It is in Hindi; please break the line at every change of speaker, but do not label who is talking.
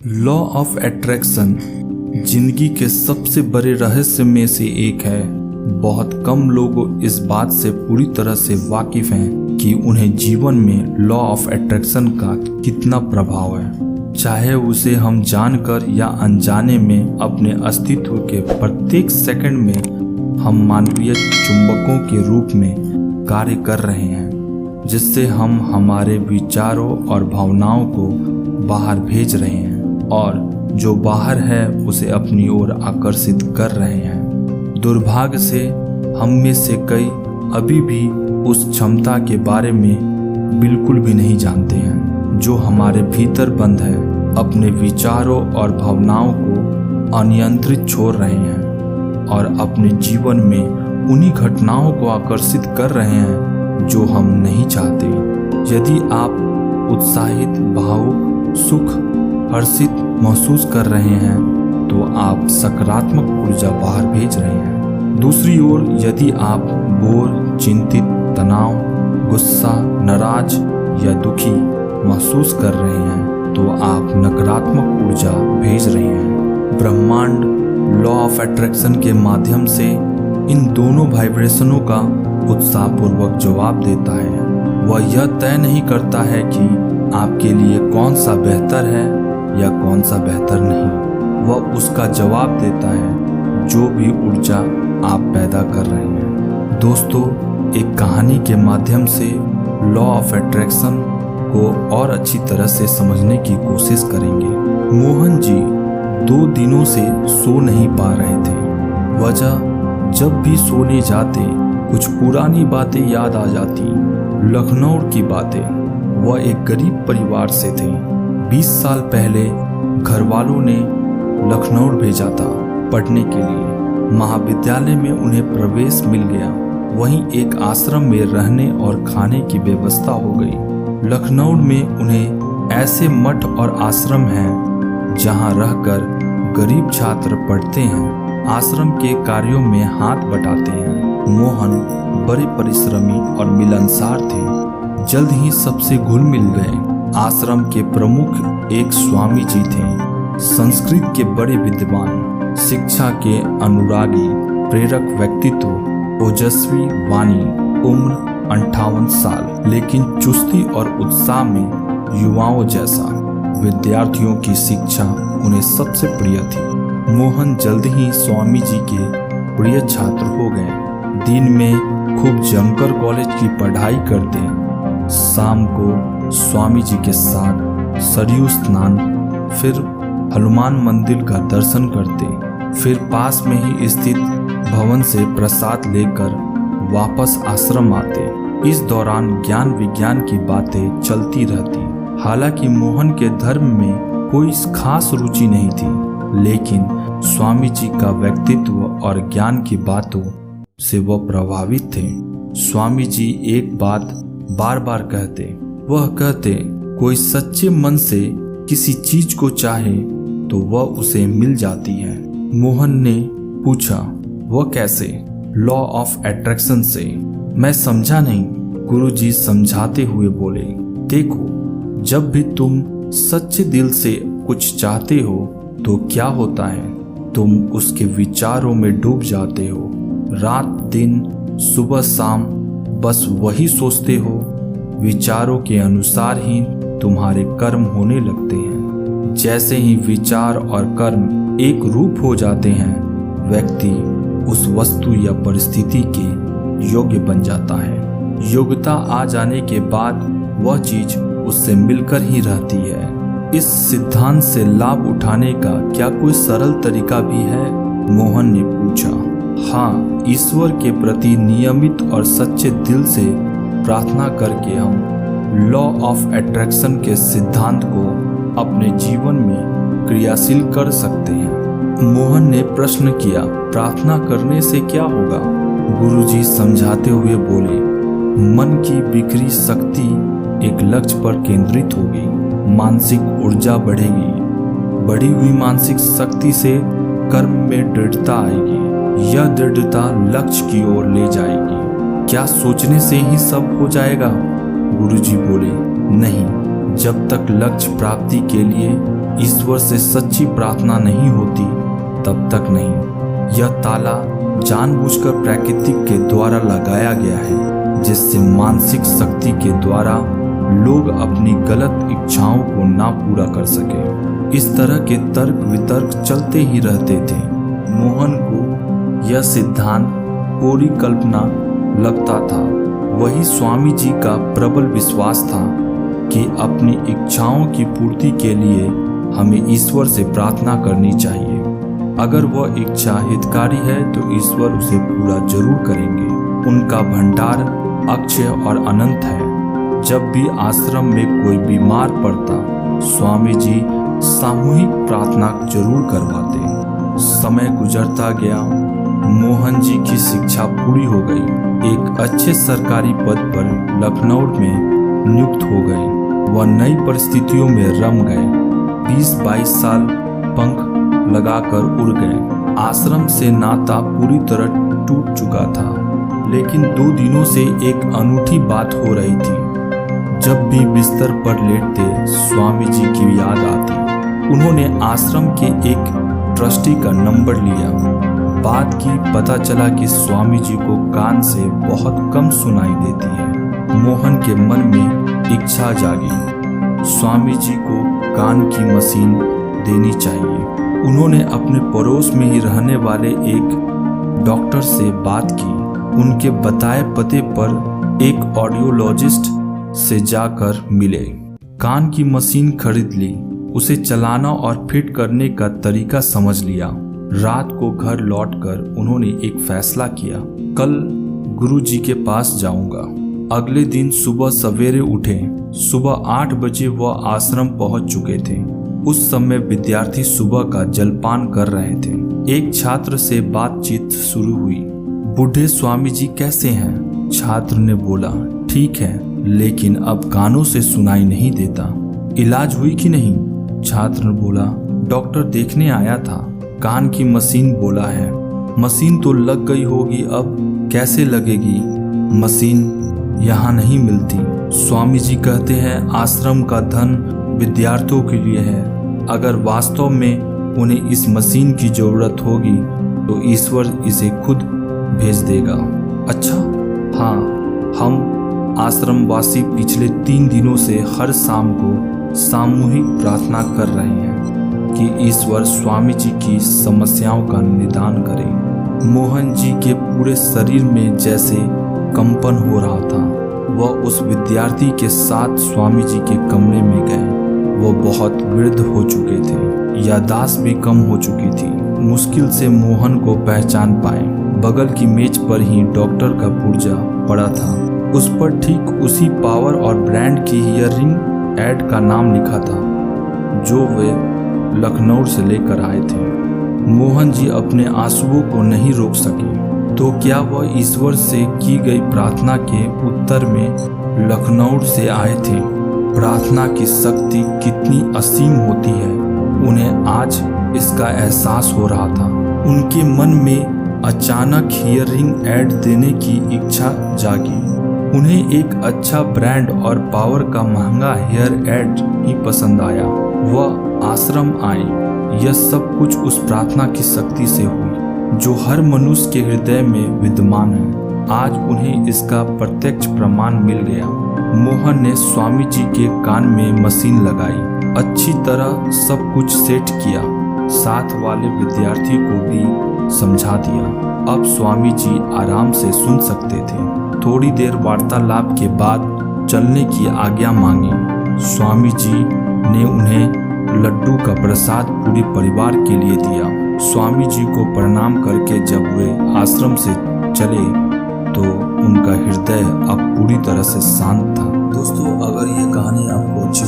लॉ ऑफ अट्रैक्शन जिंदगी के सबसे बड़े रहस्य में से एक है। बहुत कम लोग इस बात से पूरी तरह से वाकिफ हैं कि उन्हें जीवन में लॉ ऑफ अट्रैक्शन का कितना प्रभाव है। चाहे उसे हम जानकर या अनजाने में अपने अस्तित्व के प्रत्येक सेकंड में हम मानवीय चुंबकों के रूप में कार्य कर रहे हैं, जिससे हम हमारे विचारों और भावनाओं को बाहर भेज रहे हैं और जो बाहर है उसे अपनी ओर आकर्षित कर रहे हैं। दुर्भाग्य से हम में से कई अभी भी उस क्षमता के बारे में बिल्कुल भी नहीं जानते हैं जो हमारे भीतर बंद है। अपने विचारों और भावनाओं को अनियंत्रित छोड़ रहे हैं और अपने जीवन में उन्हीं घटनाओं को आकर्षित कर रहे हैं जो हम नहीं चाहते। यदि आप उत्साहित, भावुक, सुख, हर्षित महसूस कर रहे हैं तो आप सकारात्मक ऊर्जा बाहर भेज रहे हैं। दूसरी ओर यदि आप बोर, चिंतित, तनाव, गुस्सा, नाराज या दुखी महसूस कर रहे हैं तो आप नकारात्मक ऊर्जा भेज रहे हैं। ब्रह्मांड लॉ ऑफ अट्रैक्शन के माध्यम से इन दोनों वाइब्रेशनों का उत्साहपूर्वक जवाब देता है। वह यह तय नहीं करता है कि आपके लिए कौन सा बेहतर है या कौन सा बेहतर नहीं। वह उसका जवाब देता है जो भी ऊर्जा आप पैदा कर रहे हैं। दोस्तों, एक कहानी के माध्यम से लॉ ऑफ अट्रैक्शन को और अच्छी तरह से समझने की कोशिश करेंगे। मोहन जी 2 दिनों से सो नहीं पा रहे थे। वजह, जब भी सोने जाते कुछ पुरानी बातें याद आ जाती। लखनऊ की बातें। वह एक गरीब परिवार से थे। 20 साल पहले घर वालों ने लखनऊ भेजा था पढ़ने के लिए। महाविद्यालय में उन्हें प्रवेश मिल गया। वहीं एक आश्रम में रहने और खाने की व्यवस्था हो गई। लखनऊ में उन्हें ऐसे मठ और आश्रम हैं जहां रहकर गरीब छात्र पढ़ते हैं, आश्रम के कार्यों में हाथ बटाते हैं। मोहन बड़े परिश्रमी और मिलनसार थे। जल्द ही सबसे घुल मिल गए। आश्रम के प्रमुख एक स्वामी जी थे, संस्कृत के बड़े विद्वान, शिक्षा के अनुरागी, प्रेरक व्यक्तित्व, ओजस्वी वाणी, उम्र 58 साल, लेकिन चुस्ती और उत्साह में युवाओं जैसा। विद्यार्थियों की शिक्षा उन्हें सबसे प्रिय थी। मोहन जल्द ही स्वामी जी के प्रिय छात्र हो गए। दिन में खूब जमकर कॉलेज की पढ़ाई करते, शाम को स्वामी जी के साथ सरयू स्नान, फिर हनुमान मंदिर का दर्शन करते, फिर पास में ही स्थित भवन से प्रसाद लेकर वापस आश्रम आते। इस दौरान ज्ञान विज्ञान की बातें चलती रहती। हालांकि मोहन के धर्म में कोई खास रुचि नहीं थी, लेकिन स्वामी जी का व्यक्तित्व और ज्ञान की बातों से वह प्रभावित थे। स्वामी जी एक बात बार बार कहते। वह कहते, कोई सच्चे मन से किसी चीज को चाहे तो वह उसे मिल जाती है। मोहन ने पूछा, वह कैसे? लॉ ऑफ अट्रैक्शन से। मैं समझा नहीं। गुरुजी समझाते हुए बोले, देखो, जब भी तुम सच्चे दिल से कुछ चाहते हो तो क्या होता है, तुम उसके विचारों में डूब जाते हो। रात दिन, सुबह शाम बस वही सोचते हो। विचारों के अनुसार ही तुम्हारे कर्म होने लगते हैं। जैसे ही विचार और कर्म एक रूप हो जाते हैं, व्यक्ति उस वस्तु या परिस्थिति के योग्य बन जाता है। योग्यता आ जाने के बाद वह चीज उससे मिलकर ही रहती है। इस सिद्धांत से लाभ उठाने का क्या कोई सरल तरीका भी है? मोहन ने पूछा। हाँ, ईश्वर के प्रति नियमित और सच्चे दिल से प्रार्थना करके हम लॉ ऑफ अट्रैक्शन के सिद्धांत को अपने जीवन में क्रियाशील कर सकते हैं। मोहन ने प्रश्न किया, प्रार्थना करने से क्या होगा? गुरुजी समझाते हुए बोले, मन की बिखरी शक्ति एक लक्ष्य पर केंद्रित होगी, मानसिक ऊर्जा बढ़ेगी। बढ़ी हुई मानसिक शक्ति से कर्म में दृढ़ता आएगी। यह दृढ़ता लक्ष्य की ओर ले जाएगी। क्या सोचने से ही सब हो जाएगा? गुरुजी बोले, नहीं, जब तक लक्ष्य प्राप्ति के लिए ईश्वर से सच्ची प्रार्थना नहीं होती तब तक नहीं। यह ताला जानबूझकर प्रकृति के द्वारा लगाया गया है, जिससे मानसिक शक्ति के द्वारा लोग अपनी गलत इच्छाओं को ना पूरा कर सके। इस तरह के तर्क वितर्क चलते ही रहते थे। मोहन को यह सिद्धांत पूरी कल्पना लगता था। वही स्वामी जी का प्रबल विश्वास था कि अपनी इच्छाओं की पूर्ति के लिए हमें ईश्वर से प्रार्थना करनी चाहिए। अगर वह इच्छा हितकारी है तो ईश्वर उसे पूरा जरूर करेंगे। उनका भंडार अक्षय और अनंत है। जब भी आश्रम में कोई बीमार पड़ता, स्वामी जी सामूहिक प्रार्थना जरूर करवाते। समय गुजरता गया। मोहन जी की शिक्षा पूरी हो गई। एक अच्छे सरकारी पद पर लखनऊ में नियुक्त हो गए। वह नई परिस्थितियों में रम गए। 20-22 साल पंख लगाकर उड़ गए। आश्रम से नाता पूरी तरह टूट चुका था, लेकिन 2 दिनों से एक अनूठी बात हो रही थी। जब भी बिस्तर पर लेटते, स्वामी जी की याद आती। उन्होंने आश्रम के एक ट्रस्टी का नंबर लिया। बात की पता चला कि स्वामी जी को कान से बहुत कम सुनाई देती है। मोहन के मन में इच्छा जागी, स्वामी जी को कान की मशीन देनी चाहिए। उन्होंने अपने पड़ोस में ही रहने वाले एक डॉक्टर से बात की। उनके बताए पते पर एक ऑडियोलॉजिस्ट से जाकर मिले। कान की मशीन खरीद ली। उसे चलाना और फिट करने का तरीका समझ लिया। रात को घर लौटकर उन्होंने एक फैसला किया, कल गुरुजी के पास जाऊंगा। अगले दिन सुबह सवेरे उठे। सुबह 8 बजे वह आश्रम पहुंच चुके थे। उस समय विद्यार्थी सुबह का जलपान कर रहे थे। एक छात्र से बातचीत शुरू हुई। बूढ़े स्वामी जी कैसे हैं? छात्र ने बोला, ठीक है, लेकिन अब कानों से सुनाई नहीं देता। इलाज हुई कि नहीं? छात्र ने बोला, डॉक्टर देखने आया था। कान की मशीन बोला है। मशीन तो लग गई होगी, अब कैसे लगेगी? मशीन यहाँ नहीं मिलती। स्वामी जी कहते हैं आश्रम का धन विद्यार्थियों के लिए है। अगर वास्तव में उन्हें इस मशीन की जरूरत होगी तो ईश्वर इसे खुद भेज देगा। अच्छा, हाँ, हम आश्रमवासी पिछले 3 दिनों से हर शाम को सामूहिक प्रार्थना कर रहे हैं कि ईश्वर स्वामी जी की समस्याओं का निदान करे। मोहन जी के पूरे शरीर में जैसे कंपन हो रहा था। वह उस विद्यार्थी के साथ स्वामी जी के कमरे में गए। वो बहुत वृद्ध हो चुके थे, याददाश्त भी कम हो चुकी थी। मुश्किल से मोहन को पहचान पाए। बगल की मेज पर ही डॉक्टर का पुर्जा पड़ा था। उस पर ठीक उसी पावर और ब्रांड की ईयररिंग ऐड का नाम लिखा था जो वे लखनऊ से लेकर आए थे। मोहन जी अपने आंसुओं को नहीं रोक सके। तो क्या वह ईश्वर से की गई प्रार्थना के उत्तर में लखनऊ से आए थे? प्रार्थना की शक्ति कितनी असीम होती है, उन्हें आज इसका एहसास हो रहा था। उनके मन में अचानक ईयररिंग ऐड देने की इच्छा जागी। उन्हें एक अच्छा ब्रांड और पावर का महंगा हेयर ऐड ही पसंद आया। वह आश्रम आए। यह सब कुछ उस प्रार्थना की शक्ति से हुई जो हर मनुष्य के हृदय में विद्यमान है। आज उन्हें इसका प्रत्यक्ष प्रमाण मिल गया। मोहन ने स्वामी जी के कान में मशीन लगाई, अच्छी तरह सब कुछ सेट किया, साथ वाले विद्यार्थी को भी समझा दिया। अब स्वामी जी आराम से सुन सकते थे। थोड़ी देर वार्तालाप के बाद चलने की आज्ञा मांगी। स्वामी जी ने उन्हें लड्डू का प्रसाद पूरे परिवार के लिए दिया। स्वामी जी को प्रणाम करके जब वे आश्रम से चले तो उनका हृदय अब पूरी तरह से शांत था। दोस्तों, अगर ये कहानी आपको अच्छी